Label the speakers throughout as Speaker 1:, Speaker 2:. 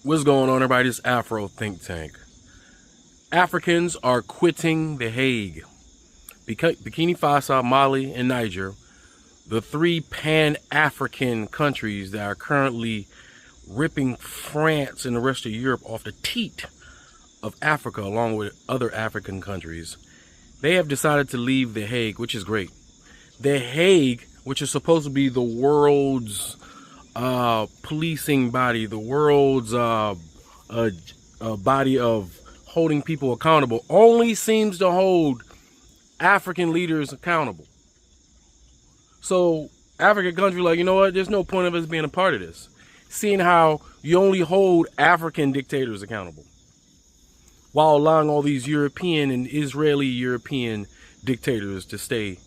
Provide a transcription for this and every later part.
Speaker 1: What's going on, everybody? This Afro think tank. Africans are quitting the Hague. Burkina Faso, Mali, and Niger, the three Pan-African countries that are currently ripping France and the rest of Europe off the teat of Africa, along with other African countries. They have decided to leave the Hague, which is great. The Hague, which is supposed to be the world's policing body, the world's body of holding people accountable, only seems to hold African leaders accountable. So African countries like, you know what, there's no point of us being a part of this, seeing how you only hold African dictators accountable while allowing all these European and Israeli European dictators to stay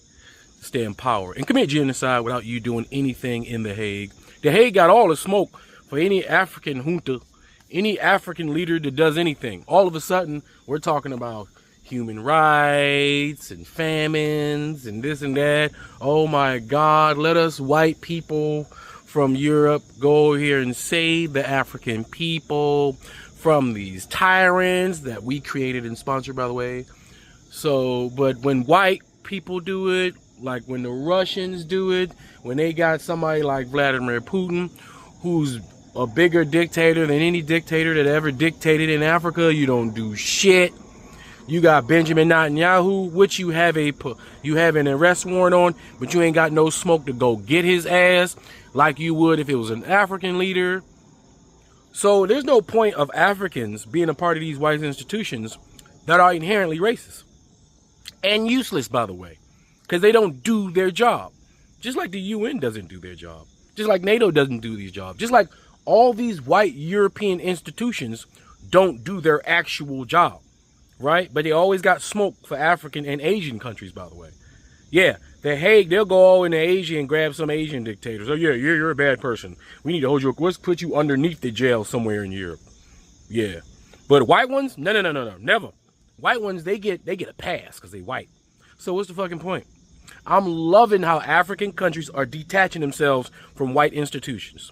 Speaker 1: in power and commit genocide without you doing anything in the Hague. The Hague got all the smoke for any African junta, any African leader that does anything. All of a sudden, we're talking about human rights and famines and this and that. Oh my God, let us white people from Europe go here and save the African people from these tyrants that we created and sponsored, by the way. So, but when white people do it, like when the Russians do it, when they got somebody like Vladimir Putin, who's a bigger dictator than any dictator that ever dictated in Africa, you don't do shit. You got Benjamin Netanyahu, which you have an arrest warrant on, but you ain't got no smoke to go get his ass like you would if it was an African leader. So there's no point of Africans being a part of these white institutions that are inherently racist and useless, by the way, because they don't do their job. Just like the UN doesn't do their job. Just like NATO doesn't do these jobs. Just like all these white European institutions don't do their actual job, right? But they always got smoke for African and Asian countries, by the way. Yeah, the Hague, they'll go all into Asia and grab some Asian dictators. Oh yeah, you're a bad person. We need to hold you, let's put you underneath the jail somewhere in Europe. Yeah. But white ones, no, never. White ones, they get a pass because they white. So what's the fucking point? I'm loving how African countries are detaching themselves from white institutions,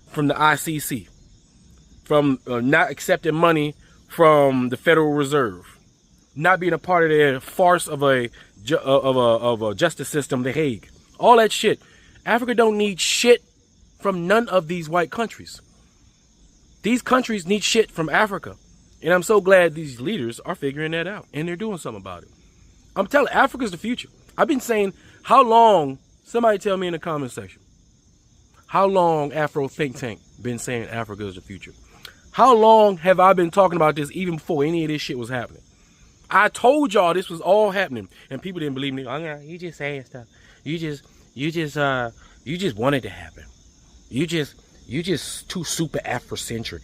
Speaker 1: from the ICC, from not accepting money from the Federal Reserve, not being a part of their farce of a justice system, the Hague, all that shit. Africa don't need shit from none of these white countries. These countries need shit from Africa. And I'm so glad these leaders are figuring that out and they're doing something about it. I'm telling you, Africa's the future. I've been saying, how long, somebody tell me in the comment section, how long Afro Think Tank been saying Africa is the future? How long have I been talking about this even before any of this shit was happening? I told y'all this was all happening and people didn't believe me. Oh, yeah, you just saying stuff. You just want it to happen. You just too super Afrocentric.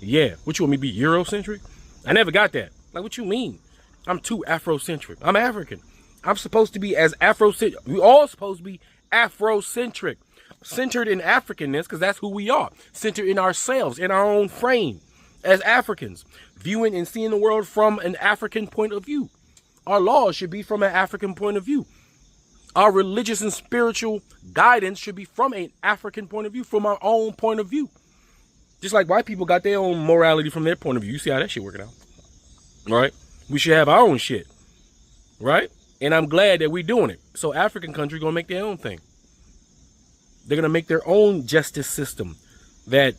Speaker 1: Yeah. What you want me to be, Eurocentric? I never got that. Like, what you mean? I'm too Afrocentric. I'm African. I'm supposed to be as Afrocentric. We all supposed to be Afrocentric. Centered in Africanness, because that's who we are. Centered in ourselves, in our own frame, as Africans. Viewing and seeing the world from an African point of view. Our laws should be from an African point of view. Our religious and spiritual guidance should be from an African point of view, from our own point of view. Just like white people got their own morality from their point of view. You see how that shit working out. All right? We should have our own shit. Right? And I'm glad that we're doing it. So African countries going to make their own thing. They're going to make their own justice system that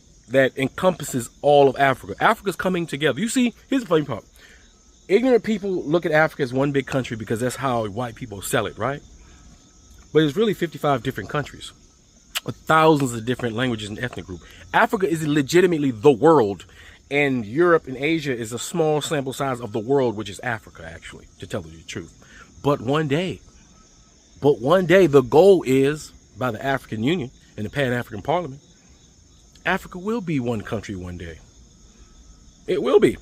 Speaker 1: encompasses all of Africa. Africa's coming together. You see, here's the funny part. Ignorant people look at Africa as one big country because that's how white people sell it, right? But it's really 55 different countries with thousands of different languages and ethnic groups. Africa is legitimately the world, and Europe and Asia is a small sample size of the world, which is Africa, actually, to tell you the truth. But one day, the goal is, by the African Union and the Pan-African Parliament, Africa will be one country one day. It will be.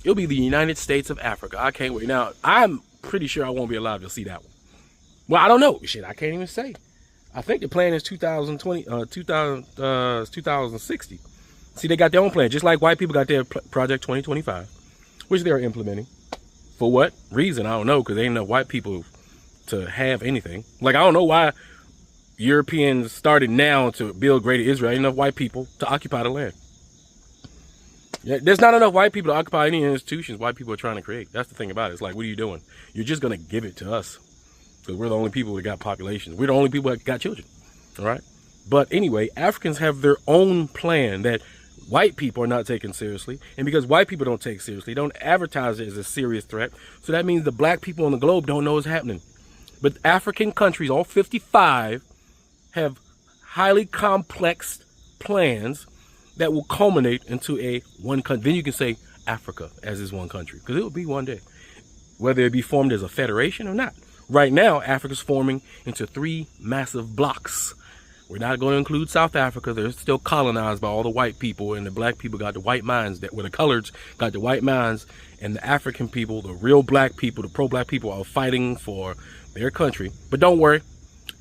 Speaker 1: It'll be the United States of Africa. I can't wait. Now, I'm pretty sure I won't be allowed to see that one. Well, I don't know. Shit, I can't even say. I think the plan is 2060. See, they got their own plan, just like white people got their Project 2025, which they are implementing. For what reason? I don't know, because there ain't enough white people to have anything. Like, I don't know why Europeans started now to build Greater Israel. Ain't enough white people to occupy the land. Yeah, there's not enough white people to occupy any institutions white people are trying to create. That's the thing about it. It's like, what are you doing? You're just going to give it to us. Because we're the only people that got populations. We're the only people that got children. All right? But anyway, Africans have their own plan that white people are not taking seriously. And because white people don't take seriously, don't advertise it as a serious threat. So that means the black people on the globe don't know what's happening. But African countries, all 55, have highly complex plans that will culminate into a one country. Then you can say Africa as is one country, because it will be one day, whether it be formed as a federation or not. Right now, Africa's forming into 3 massive blocks. We're not going to include South Africa. They're still colonized by all the white people, and the black people got the white minds, where the coloreds got the white minds, and the African people, the real black people, the pro-black people are fighting for their country. But don't worry,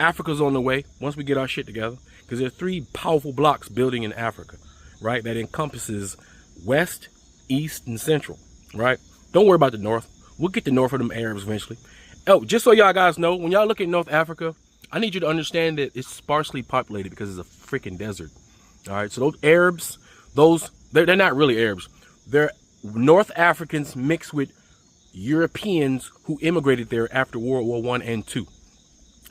Speaker 1: Africa's on the way once we get our shit together, because there are 3 powerful blocks building in Africa, right? That encompasses West, East, and Central, right? Don't worry about the North. We'll get the North of them Arabs eventually. Oh, just so y'all guys know, when y'all look at North Africa, I need you to understand that it's sparsely populated because it's a freaking desert. All right, so those Arabs, they're not really Arabs. They're North Africans mixed with Europeans who immigrated there after World War I and II.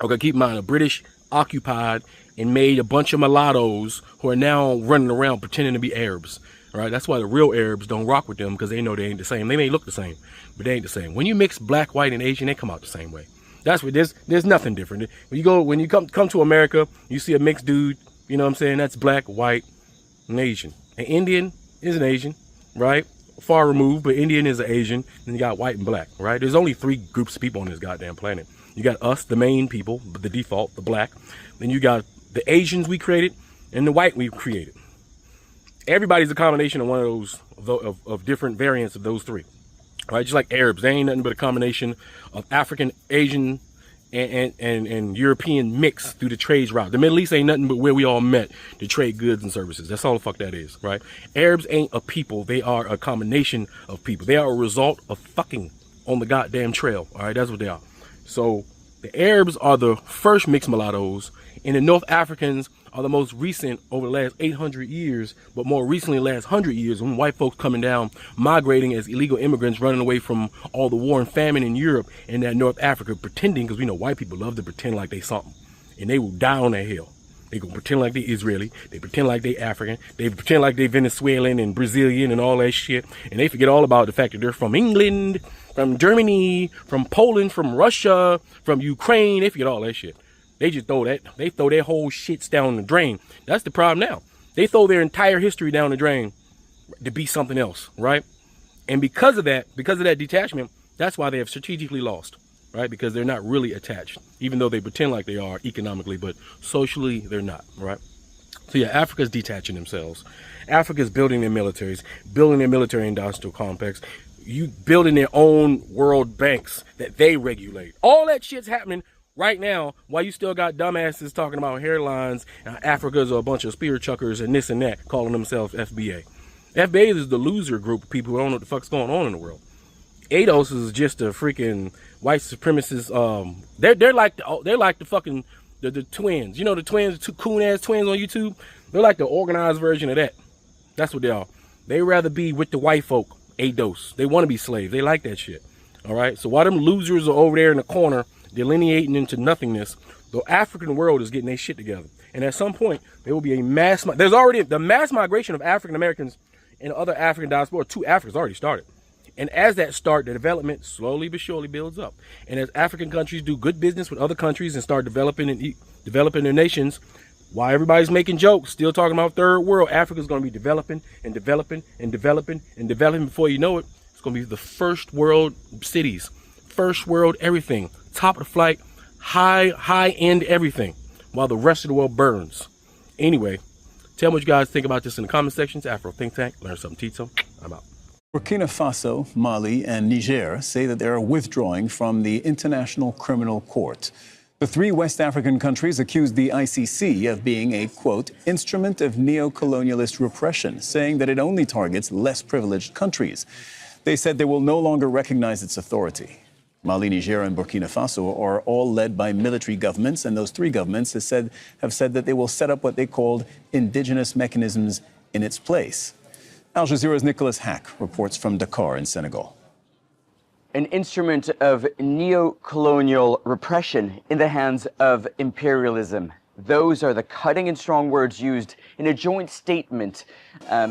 Speaker 1: Okay, keep in mind, the British occupied and made a bunch of mulattoes who are now running around pretending to be Arabs. All right, that's why the real Arabs don't rock with them, because they know they ain't the same. They may look the same, but they ain't the same. When you mix black, white, and Asian, they come out the same way. That's what there's nothing different. When you come to America, you see a mixed dude, you know what I'm saying? That's black, white, and Asian. An Indian is an Asian, right? Far removed, but Indian is an Asian. Then you got white and black, right? There's only 3 groups of people on this goddamn planet. You got us, the main people, the default, the black. Then you got the Asians we created and the white we created. Everybody's a combination of one of those, of different variants of those 3. Right, just like Arabs, they ain't nothing but a combination of African, Asian, and European mix through the trades route. The Middle East ain't nothing but where we all met to trade goods and services. That's all the fuck that is, right? Arabs ain't a people. They are a combination of people. They are a result of fucking on the goddamn trail. All right, that's what they are. So the Arabs are the first mixed mulattoes, and the North Africans are the most recent over the last 800 years, but more recently last 100 years, when white folks coming down, migrating as illegal immigrants, running away from all the war and famine in Europe and that North Africa, pretending, because we know white people love to pretend like they something, and they will die on that hill. They gonna pretend like they Israeli, they pretend like they African, they pretend like they Venezuelan and Brazilian and all that shit, and they forget all about the fact that they're from England, from Germany, from Poland, from Russia, from Ukraine. They forget all that shit. They just throw their whole shits down the drain. That's the problem now. They throw their entire history down the drain to be something else, right? And because of that detachment, that's why they have strategically lost, right? Because they're not really attached, even though they pretend like they are economically, but socially they're not, right? So yeah, Africa's detaching themselves. Africa's building their militaries, building their military industrial complex, building their own world banks that they regulate. All that shit's happening right now, while you still got dumbasses talking about hairlines, Africa's a bunch of spear chuckers and this and that, calling themselves FBA. FBA is the loser group of people who don't know what the fuck's going on in the world. ADOS is just a freaking white supremacist. They're like the fucking the twins. You know the twins, the 2 coon ass twins on YouTube. They're like the organized version of that. That's what they are. They rather be with the white folk. ADOS. They want to be slaves. They like that shit. All right. So while them losers are over there in the corner, delineating into nothingness, the African world is getting their shit together. And at some point, there will be a there's already the mass migration of African Americans and other African diaspora to Africa has already started. And as that the development slowly but surely builds up. And as African countries do good business with other countries and start developing their nations, while everybody's making jokes, still talking about third world, Africa's going to be developing and developing and developing and developing. Before you know it, it's going to be the first world cities, first world everything. Top of the flight, high end everything, while the rest of the world burns. Anyway, tell me what you guys think about this in the comment sections. Afro Think Tank, learn something, teach some. I'm out.
Speaker 2: Burkina Faso, Mali, and Niger say that they are withdrawing from the International Criminal Court. The 3 West African countries accuse the ICC of being a, quote, instrument of neo-colonialist repression, saying that it only targets less privileged countries. They said they will no longer recognize its authority. Mali, Niger, and Burkina Faso are all led by military governments, and those 3 governments have said that they will set up what they called indigenous mechanisms in its place. Al Jazeera's Nicholas Haque reports from Dakar in Senegal.
Speaker 3: An instrument of neo-colonial repression in the hands of imperialism. Those are the cutting and strong words used in a joint statement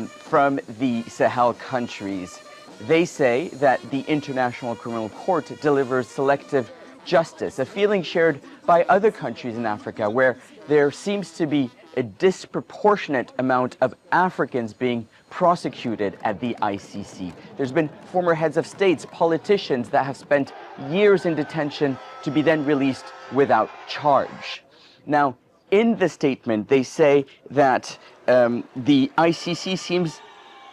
Speaker 3: from the Sahel countries. They say that the International Criminal Court delivers selective justice, a feeling shared by other countries in Africa where there seems to be a disproportionate amount of Africans being prosecuted at the ICC. There's been former heads of states, politicians that have spent years in detention to be then released without charge. Now, in the statement, they say that the ICC seems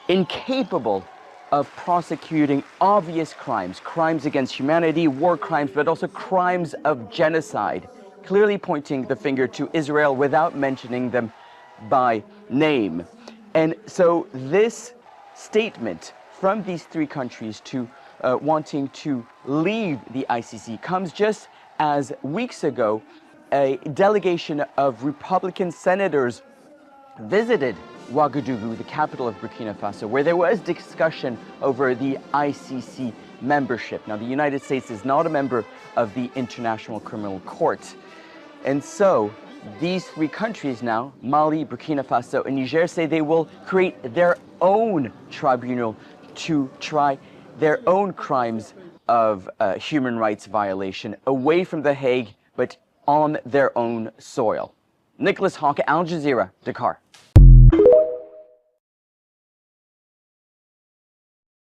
Speaker 3: incapable of prosecuting obvious crimes, crimes against humanity, war crimes, but also crimes of genocide, clearly pointing the finger to Israel without mentioning them by name. And so this statement from these three countries to wanting to leave the ICC comes just as weeks ago a delegation of Republican senators visited Ouagadougou, the capital of Burkina Faso, where there was discussion over the ICC membership. Now, the United States is not a member of the International Criminal Court. And so these three countries now, Mali, Burkina Faso, and Niger, say they will create their own tribunal to try their own crimes of human rights violation away from The Hague, but on their own soil. Nicholas Haque, Al Jazeera, Dakar.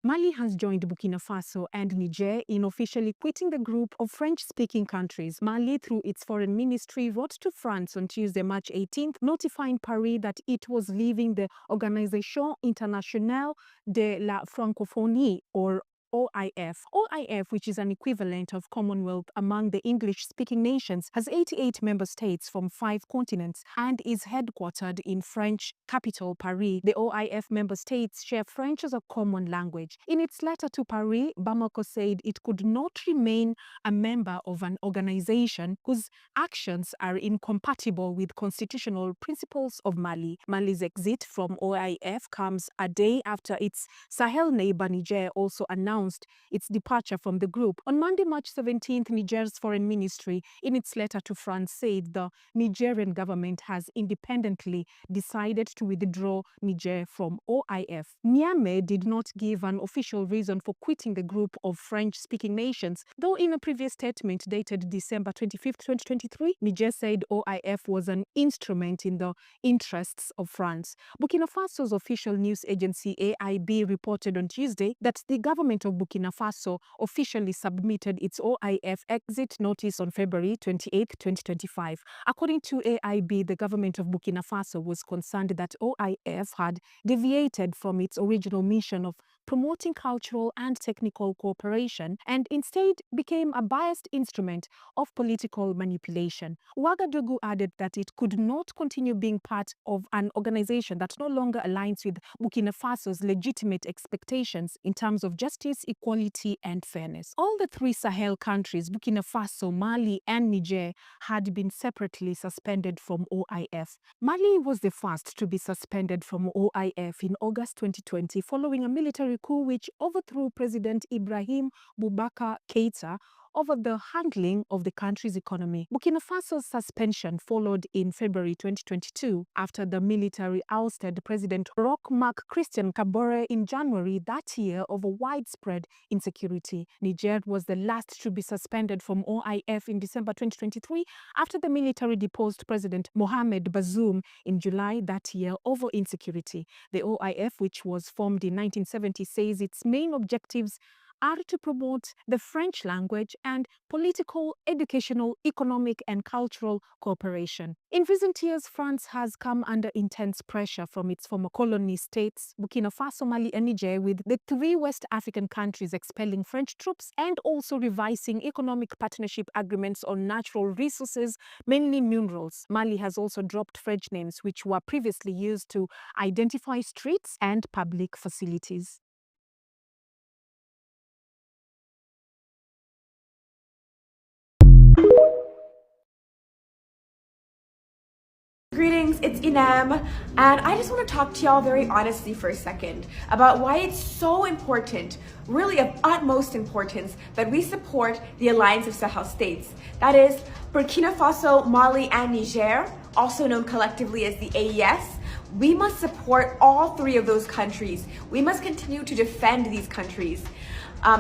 Speaker 4: Mali has joined Burkina Faso and Niger in officially quitting the group of French-speaking countries. Mali, through its foreign ministry, wrote to France on Tuesday, March 18th, notifying Paris that it was leaving the Organisation Internationale de la Francophonie, or OIF. OIF, which is an equivalent of Commonwealth among the English-speaking nations, has 88 member states from 5 continents and is headquartered in French capital Paris. The OIF member states share French as a common language. In its letter to Paris, Bamako said it could not remain a member of an organization whose actions are incompatible with constitutional principles of Mali. Mali's exit from OIF comes a day after its Sahel neighbor Niger also announced its departure from the group. On Monday, March 17th, Niger's foreign ministry, in its letter to France, said the Nigerian government has independently decided to withdraw Niger from OIF. Niamey did not give an official reason for quitting the group of French-speaking nations, though in a previous statement dated December 25, 2023, Niger said OIF was an instrument in the interests of France. Burkina Faso's official news agency AIB reported on Tuesday that the government of Burkina Faso officially submitted its OIF exit notice on February 28, 2025. According to AIB, the government of Burkina Faso was concerned that OIF had deviated from its original mission of promoting cultural and technical cooperation and instead became a biased instrument of political manipulation. Ouagadougou added that it could not continue being part of an organization that no longer aligns with Burkina Faso's legitimate expectations in terms of justice, equality, and fairness. All the 3 Sahel countries, Burkina Faso, Mali, and Niger, had been separately suspended from OIF. Mali was the first to be suspended from OIF in August 2020 following a military coup which overthrew President Ibrahim Boubacar Keïta over the handling of the country's economy. Burkina Faso's suspension followed in February 2022 after the military ousted President Roch-Marc Christian Kabore in January that year over widespread insecurity. Niger was the last to be suspended from OIF in December 2023 after the military deposed President Mohamed Bazoum in July that year over insecurity. The OIF, which was formed in 1970, says its main objectives are to promote the French language and political, educational, economic, and cultural cooperation. In recent years, France has come under intense pressure from its former colony states, Burkina Faso, Mali, and Niger, with the 3 West African countries expelling French troops and also revising economic partnership agreements on natural resources, mainly minerals. Mali has also dropped French names, which were previously used to identify streets and public facilities.
Speaker 5: Greetings, it's Inem, and I just want to talk to y'all very honestly for a second about why it's so important, really of utmost importance, that we support the Alliance of Sahel States. That is Burkina Faso, Mali, and Niger, also known collectively as the AES. We must support all three of those countries. We must continue to defend these countries.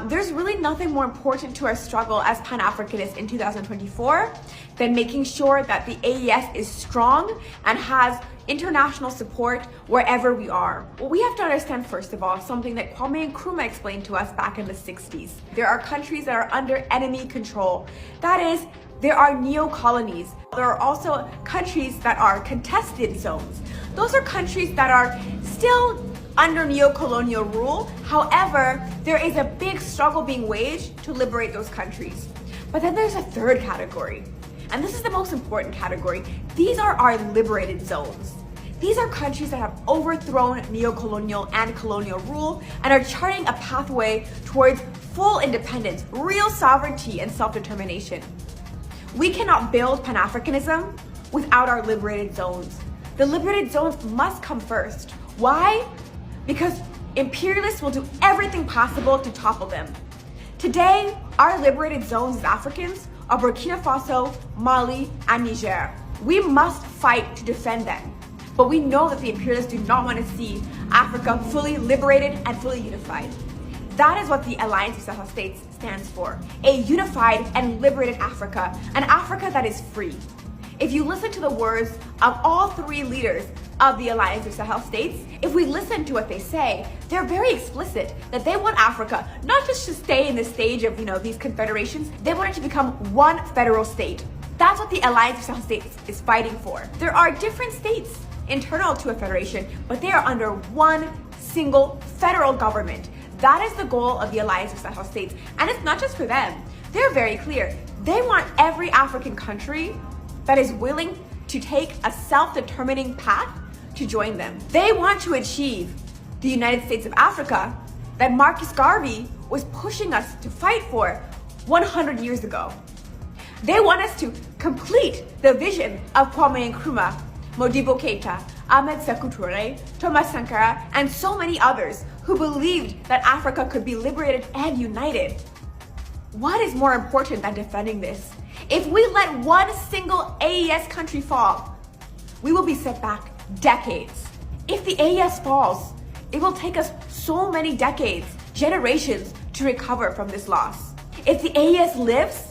Speaker 5: There's really nothing more important to our struggle as Pan-Africanists in 2024 than making sure that the AES is strong and has international support wherever we are. Well, we have to understand, first of all, something that Kwame Nkrumah explained to us back in the 60s. There are countries that are under enemy control. That is, there are neo-colonies. There are also countries that are contested zones. Those are countries that are still under neo-colonial rule. However, there is a big struggle being waged to liberate those countries. But then there's a third category, and this is the most important category. These are our liberated zones. These are countries that have overthrown neo-colonial and colonial rule and are charting a pathway towards full independence, real sovereignty, and self-determination. We cannot build Pan-Africanism without our liberated zones. The liberated zones must come first. Why? Because imperialists will do everything possible to topple them. Today, our liberated zones as Africans are Burkina Faso, Mali, and Niger. We must fight to defend them. But we know that the imperialists do not want to see Africa fully liberated and fully unified. That is what the Alliance of Sahel States stands for. A unified and liberated Africa, an Africa that is free. If you listen to the words of all three leaders of the Alliance of Sahel States, if we listen to what they say, they're very explicit that they want Africa not just to stay in the stage of, these confederations, they want it to become one federal state. That's what the Alliance of Sahel States is fighting for. There are different states internal to a federation, but they are under one single federal government. That is the goal of the Alliance of Sahel States. And it's not just for them. They're very clear. They want every African country that is willing to take a self-determining path to join them. They want to achieve the United States of Africa that Marcus Garvey was pushing us to fight for 100 years ago. They want us to complete the vision of Kwame Nkrumah, Modibo Keita, Ahmed Sekou Touré, Thomas Sankara, and so many others who believed that Africa could be liberated and united. What is more important than defending this? If we let one single AES country fall, we will be set back decades. If the AES falls, it will take us so many decades, generations to recover from this loss. If the AES lives,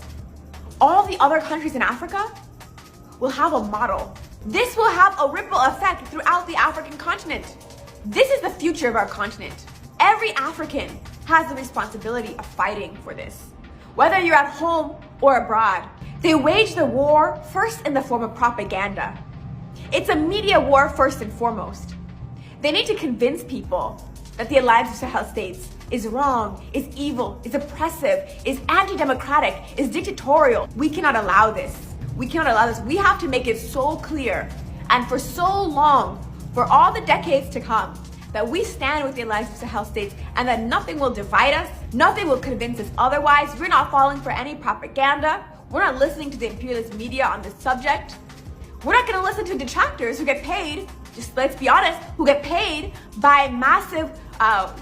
Speaker 5: all the other countries in Africa will have a model. This will have a ripple effect throughout the African continent. This is the future of our continent. Every African has the responsibility of fighting for this. Whether you're at home or abroad, they wage the war first in the form of propaganda. It's a media war first and foremost. They need to convince people that the Alliance of Sahel States is wrong, is evil, is oppressive, is anti-democratic, is dictatorial. We cannot allow this. We cannot allow this. We have to make it so clear and for so long, for all the decades to come, that we stand with the Alliance of Sahel States and that nothing will divide us, nothing will convince us otherwise. We're not falling for any propaganda. We're not listening to the imperialist media on this subject. We're not gonna listen to detractors who get paid, just let's be honest, who get paid by massive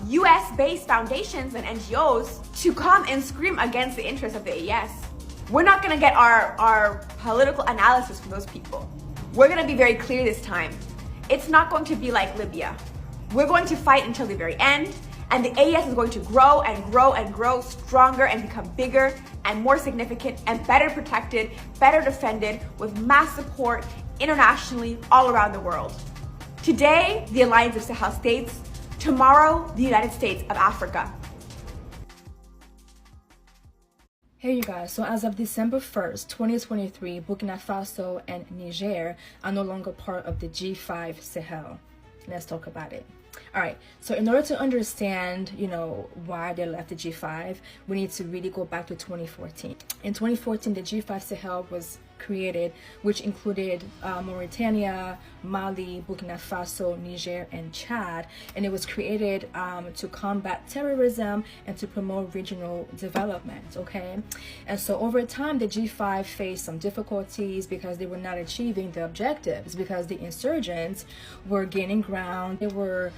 Speaker 5: US-based foundations and NGOs to come and scream against the interests of the AES. We're not gonna get our political analysis from those people. We're gonna be very clear this time. It's not going to be like Libya. We're going to fight until the very end, and the AES is going to grow and grow and grow stronger and become bigger and more significant and better protected, better defended, with mass support internationally all around the world. Today, the Alliance of Sahel States. Tomorrow, the United States of Africa.
Speaker 6: Hey you guys, so as of December 1st, 2023, Burkina Faso and Niger are no longer part of the G5 Sahel. Let's talk about it. All right, so in order to understand, why they left the G5, we need to really go back to 2014. In 2014, the G5 Sahel was created, which included Mauritania, Mali, Burkina Faso, Niger, and Chad. And it was created to combat terrorism and to promote regional development, okay? And so over time, the G5 faced some difficulties because they were not achieving the objectives, because the insurgents were gaining ground, they were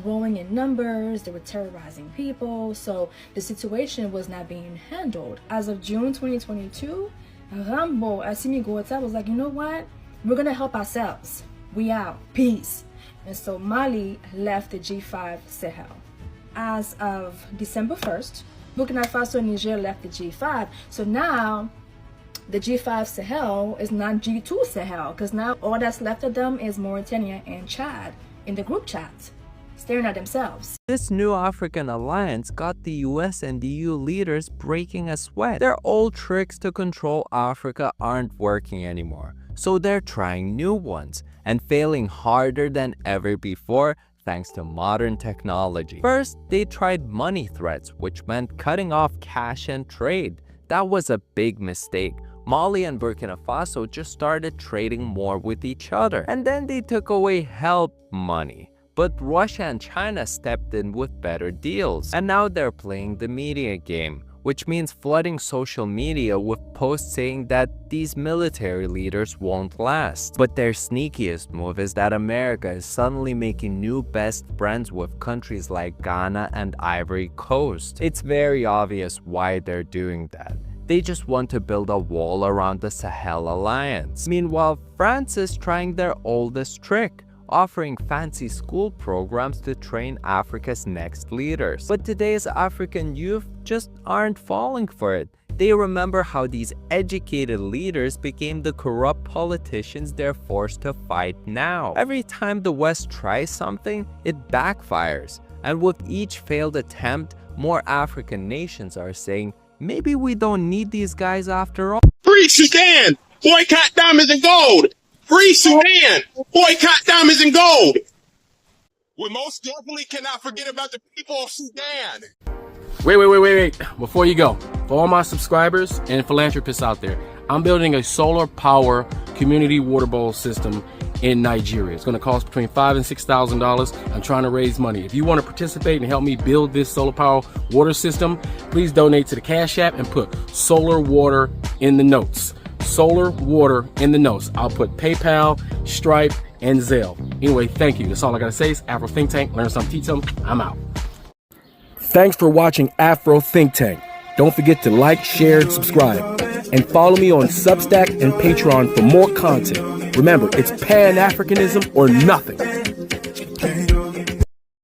Speaker 6: growing in numbers, they were terrorizing people, so the situation was not being handled. As of June 2022, Rambo Assimi Goïta was like, you know what? We're gonna help ourselves. We out. Peace. And so Mali left the G5 Sahel. As of December 1st, Burkina Faso and Niger left the G5. So now the G5 Sahel is not G2 Sahel, because now all that's left of them is Mauritania and Chad in the group chat, staring at themselves.
Speaker 7: This new African alliance got the US and EU leaders breaking a sweat. Their old tricks to control Africa aren't working anymore, so they're trying new ones and failing harder than ever before thanks to modern technology. First, they tried money threats, which meant cutting off cash and trade. That was a big mistake. Mali and Burkina Faso just started trading more with each other, and then they took away help money. But Russia and China stepped in with better deals, and now they're playing the media game, which means flooding social media with posts saying that these military leaders won't last. But their sneakiest move is that America is suddenly making new best friends with countries like Ghana and Ivory Coast. It's very obvious why they're doing that. They just want to build a wall around the Sahel alliance. Meanwhile, France is trying their oldest trick, offering fancy school programs to train Africa's next leaders. But today's African youth just aren't falling for it. They remember how these educated leaders became the corrupt politicians they're forced to fight now. Every time the West tries something, it backfires. And with each failed attempt, more African nations are saying, maybe we don't need these guys after all.
Speaker 8: Free Sudan! Boycott diamonds and gold! Free Sudan! Boycott diamonds and gold! We most definitely cannot forget about the people of Sudan!
Speaker 1: Wait. Before you go, for all my subscribers and philanthropists out there, I'm building a solar power community water bowl system in Nigeria. It's going to cost between $5,000 and $6,000. I'm trying to raise money. If you want to participate and help me build this solar power water system, please donate to the Cash App and put solar water in the notes. Solar water in the notes. I'll put PayPal, Stripe, and Zelle. Anyway, thank you. That's all I gotta say. It's Afro Think Tank. Learn something, teach something. I'm out. Thanks for watching Afro Think Tank. Don't forget to like, share, and subscribe. And follow me on Substack and Patreon for more content. Remember, it's Pan-Africanism or nothing.